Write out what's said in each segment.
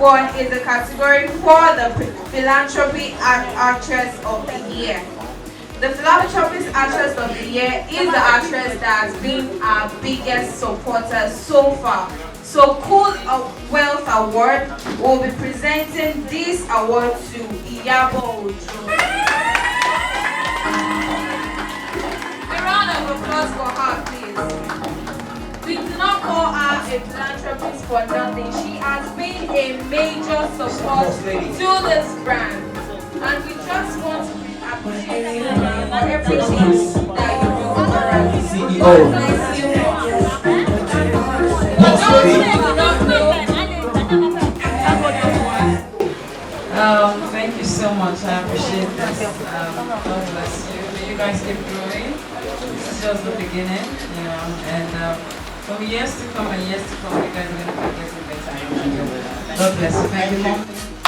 one is a category for the Philanthropy Actress of the Year. The Philanthropist Actress of the Year is the actress that has been our biggest supporter so far. So Cool Wealth Award will be presenting this award to Iyabo Ojo. A round of applause for her, please. We do not call her a philanthropist for nothing. She has been a major support to this brand. And we just want to appreciate you for everything that you do for us. God bless you. Thank you so much. I appreciate this. God bless you. May you guys keep growing. This is just the beginning, and from years to come and years to come, you guys are going to be getting better. God bless you. Thank you, Mom.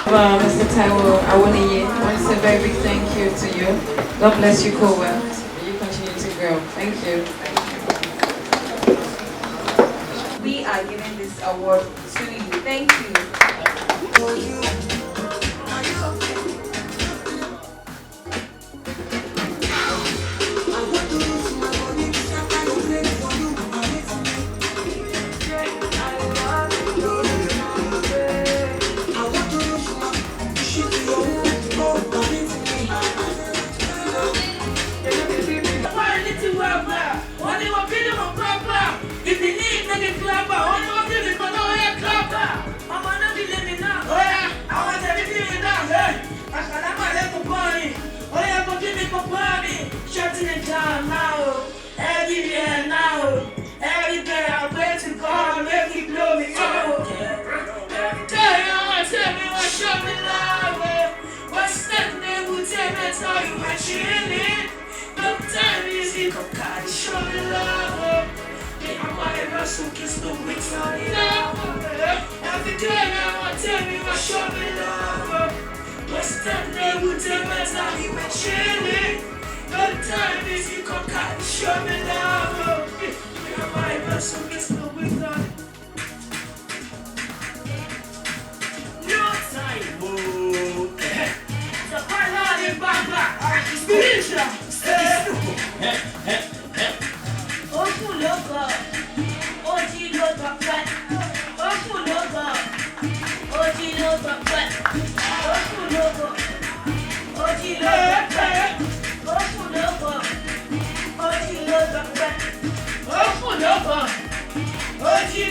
Well, Mr. Taiwo, I want to say a very big thank you to you. God bless you, Cowell. May you continue to grow. Thank you. We are giving this award to you. Thank you. Shutting it down now, everywhere now, every day I pray to God, make it blow me out. Tell me what show me love, what's that name will tell me tell you what chilling. No time is it, God, show me love. I'm my vessel, kiss the wings on it now. Every day now, tell me what show me love, what's that name will tell me tell you what chilling. No time is you come cut, show me love. You're my vessel, kiss the wings on it. No time, oh. The pilot in Bamba, spiritual. Open logo, Oji logo, open logo, Oji logo, open logo, Oji logo. Open over, Oji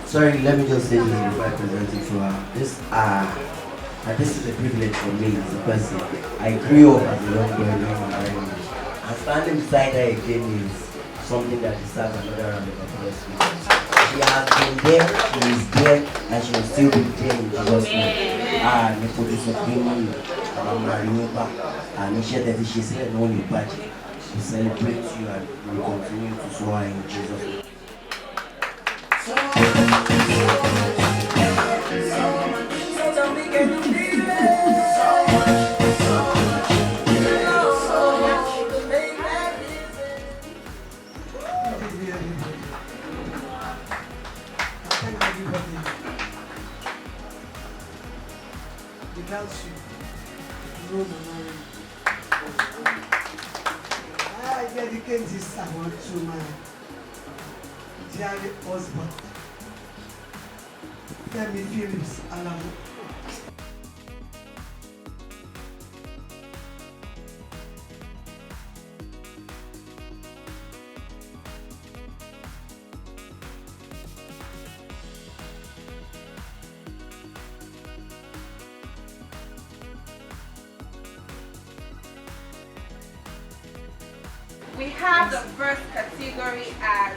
Sorry, let me just say this before I present it to her. This is a privilege for me as a person. I grew up as a young boy in Nigerian. And standing beside her again is something that deserves another round of applause. She has been there, she is there, and she will still be there in Jesus' name. And she said, no, we celebrate you and we continue to soar in Jesus' name. Without you, no memory. I dedicate this award to my dearly husband, Femi Phillips Alamo. We have the first category as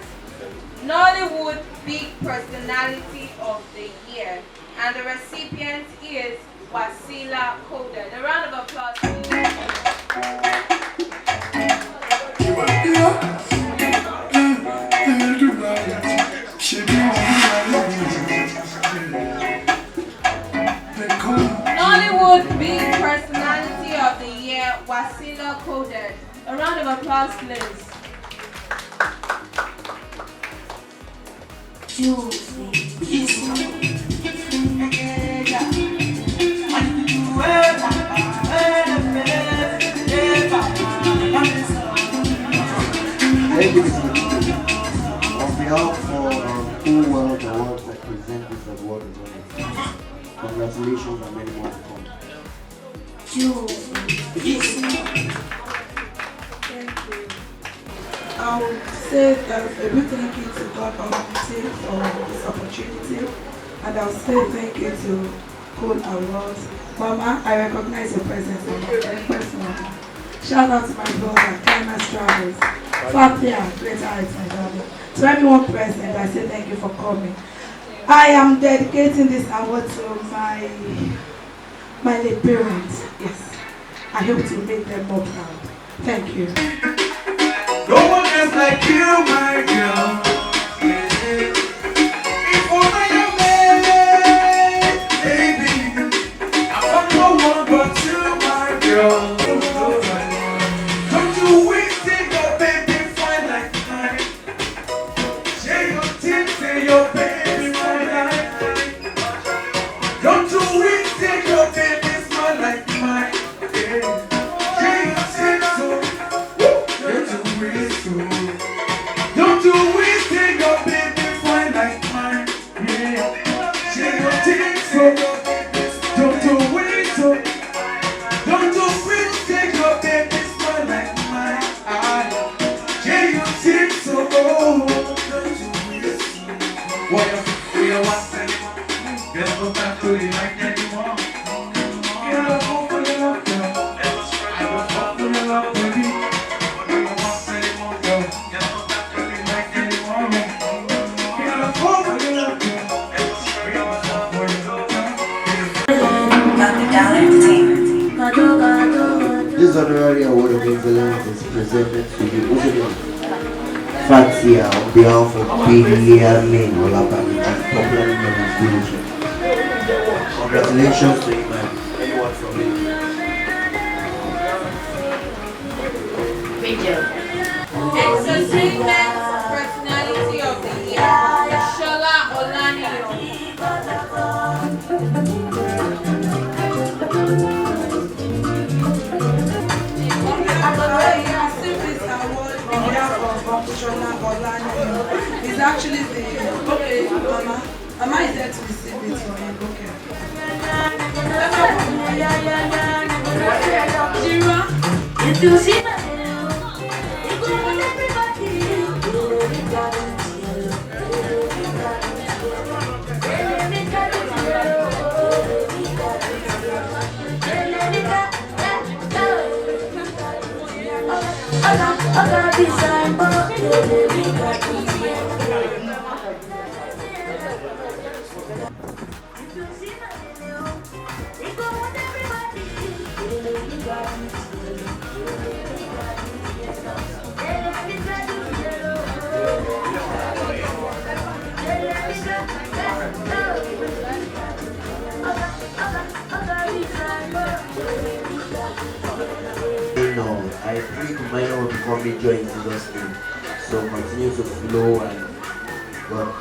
Nollywood Big Personality of the Year, and the recipient is Wasila Koden. A round of applause, please. Nollywood Big Personality of the Year, Wasila Koden. A round of applause, please. Thank you. On behalf of Cool World Awards, I present this award as well. Congratulations and many more to come. I would say that a big thank you to God Almighty for this opportunity, and I'll say thank you to Cool Awards. Mama, I recognize your presence on my personal. Shout out to my brother, Kindness Travels, Fabia, Greater Heights, my darling. To everyone present, I say thank you for coming. I am dedicating this award to my late parents. Yes, I hope to make them more proud. Thank you. No one else like you, my girl. If only you made, baby. I found no one but you, my girl. Don't you wait till your baby fine like mine. Share your teeth till your baby fine like mine. Don't you wait till your baby smile like mine. Share your teeth so. Don't you wish that your baby fine like mine? Yeah, she don't think so. Don't you wish so? Don't you wish that your baby smile like mine? Yeah, you think so. Don't you wish so? What we are watching? Get go back to the night anymore. Get up for your love, girl. I will fall for your love, baby. This honorary award of excellence is presented to the Fatia on behalf of Biliamin Olabami and popularly known as Village. Congratulations to him and anyone from it. Entertainment Personality of the Year, Shola Olaniyo. It's actually the okay, Mama is there to receive it for him. Okay. If you see my you go on everybody. I pray to minor will become major in Jesus' name. So continue to flow and God.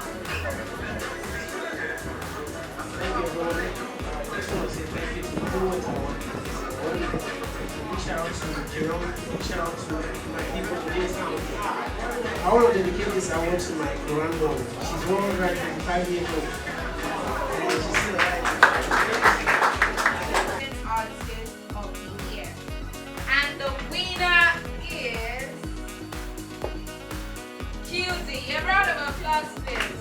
Shout out to Jerome, shout out to my people for this time. I want to dedicate this award to my grandmother. She's 125 years old. And she's still alive. Artist of the Year. And the winner is Cutie. A round of applause, please.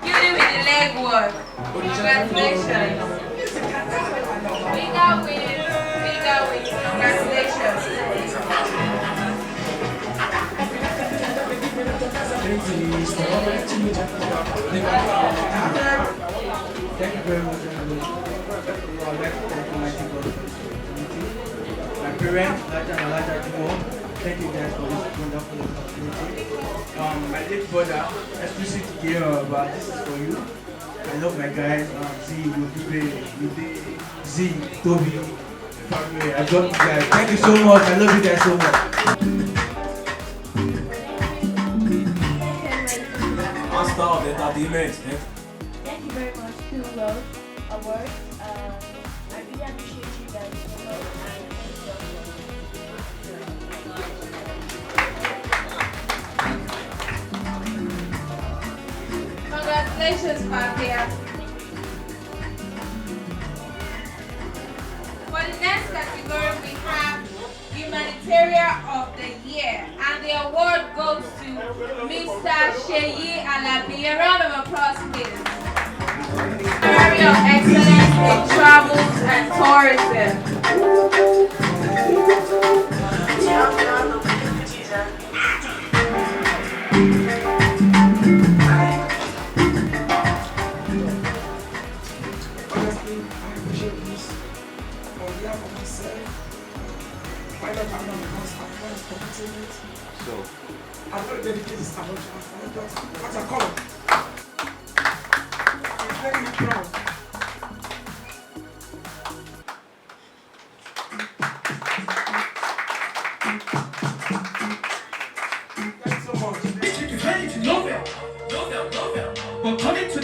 Cutie with the leg work. Congratulations. Winner wins. Congratulations. Thank you very much. I would like to thank Almighty God for this opportunity. My parents, Laja and Alaja Timo, thank you guys for this wonderful opportunity. My late brother, exclusive here, but this is for you. I love my guys, Z, Yobe, Z, Toby, family. I love you guys. Thank you so much. I love you guys so much. Master of entertainment. Thank you very much to Love Award. I really appreciate you guys so much. And Congratulations, Fabia. For the next category, we have Humanitarian of the Year, and the award goes to Mr. Sheyi Alabi. A round of applause, please. Area of Excellence in Travels and Tourism. Honestly, I appreciate this on behalf of myself. My love, I'm not because I'm not competing it. So, I'm going to dedicate this award to my father. What I call him. He's very proud. Thanks so much. It's ready to Nobel. But coming to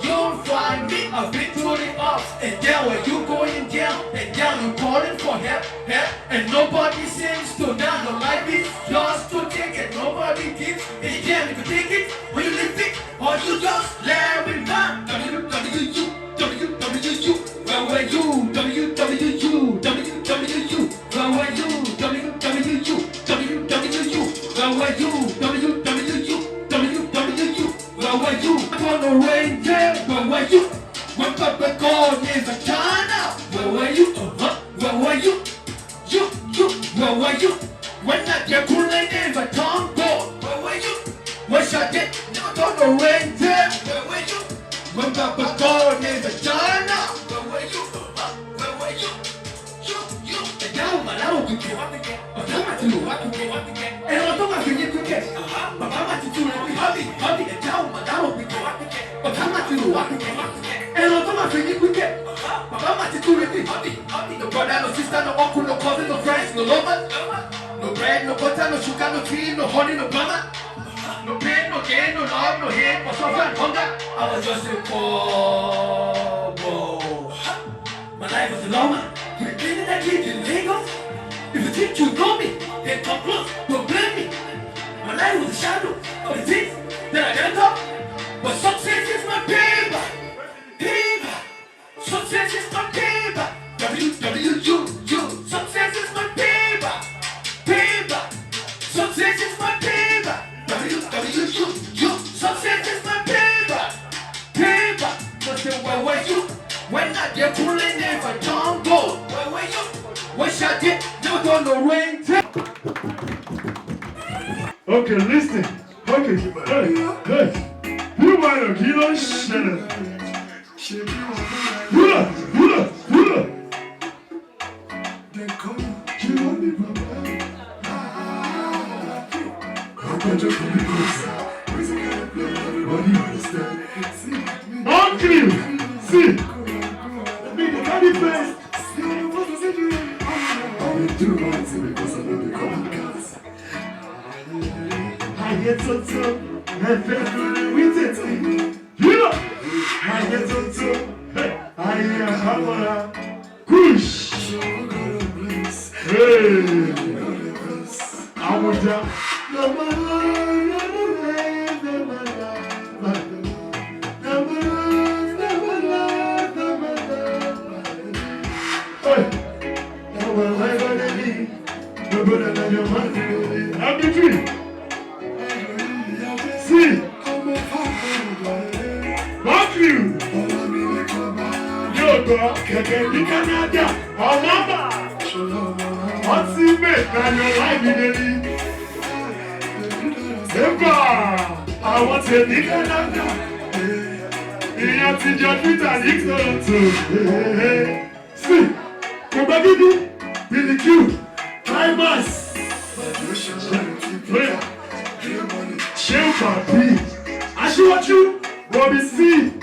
you'll find me a victory up and down when you going down and down you calling for help, and nobody seems to now the life is yours to take and nobody gives a damn if you take it when you live it or you just let it run. WWU, where were you? WWU, where were you? WWU, where were you? On the rain day, where were you? When Papa called is a China, where were you? Where were you? Where were you? When I get pulling in the tongue ball, where were you? When I get on the rain day, where were you? When Papa called is a China, where were you? Where were you? And now my love will go up again. But I'm not to walk again. And I don't have to get but I'm not to do it. Hobby, and now my love will go up again. But I'm not to walk again. And I don't have to get but I'm not to do it. Hobby, no brother, no sister, no uncle, no cousin, no friends, no lover. No bread, no butter, no sugar, no tea, no honey, no mama. No pain, no gain, no love, no hate, no suffer and hunger. I was just a poor boy. My life was a long one. You did that kid in Lagos. If you think you know me, then come close, don't blame me. My life was a shadow of the things that I dreamt of. But success is my paper. Success is my paper. WWU. Success is my paper. Success is my paper. WWU. Success is my paper. So say where were you? When I get pulling in for John Gold. Where were you? When I get never gonna rain. Okay, listen. Okay, hey. You might have killed shit. Hula. Then come on, you want me, Papa? I'm going to be close. Music and play, everybody understand. Uncle, see. Be the candy face. I will do my thing because I know the common cats. I get so tough, and faithfully with it. You know, I get so tough, I am a Kush. Hey. Abuja. Happy tree. See. Back you. Yoga. Kẹ̀kẹ́ ní Canada. Ọmọba. What's the mate that your life in the I want to be Canada. You have to judge me that it's not to. See, come back in with the queue. Climax. Chill, papi. I show what you, Bobby C.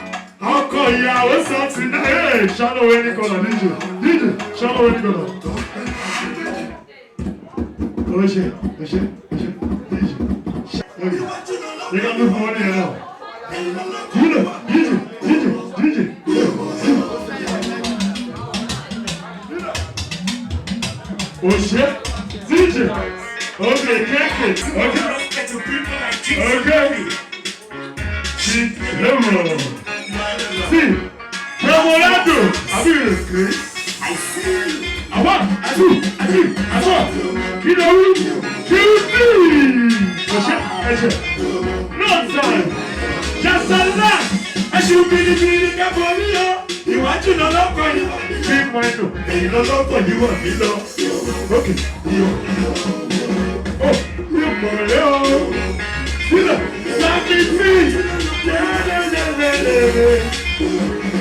How come you are also tonight? Hey, Shadow any color, DJ, Shadow any color. Oje. You got no money now. DJ. Oje, DJ. Okay, take it. Okay. Hello. See, Ramolado. Have you heard? I see. I want. You know, no time. Just a lot. I should be the feeling of me. You want to know for you. Big mind, you know for you. Okay. You for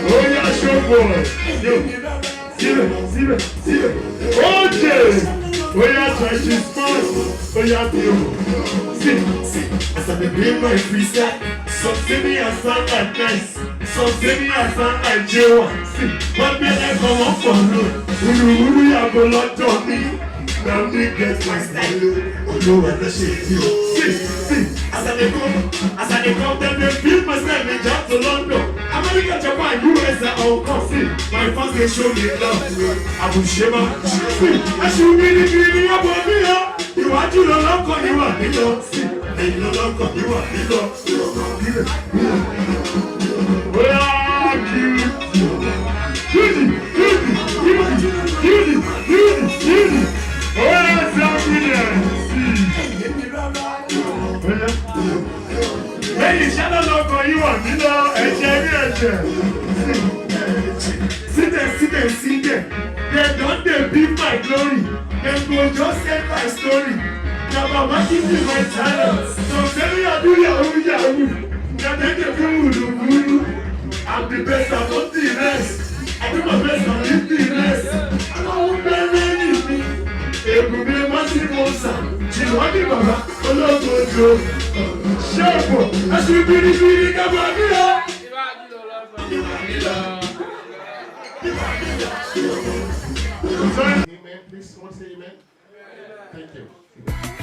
oh, yeah, show boy. See it. Okay. Oh, yeah, try to spot. Oh, yeah, beautiful. See, as I begin my freestyle, some say me I sound like nice, some say me I sound like J1. See, one day I come up for road. Uru, ya go lot on me. Now me get my style. Oh, no, what the shit, you. See, as I come, then they feel my style, they jump to London. America, Japan, US, and Hong Kong. See, my fans, they show me love. Abu Shema. See, I should be the feeling about me. You want to love, you want to love. See, and you love, you want to love. Where are you? Beauty. Oh, that's happiness. Hey, shadow love for you and you know, sit there. They don't they beat my glory. They go just get my story. Now I'm give you my talent. So tell me I do Yahoo. Now they can do. I'm the best, I'm not the rest. I do my best, I'm not the rest. I don't believe me. Ebube Masibosa, Chiwadi Baba, Iyabo Ojo, Sharpo, I should be the feeling of Amen. Please, someone say amen. Thank you.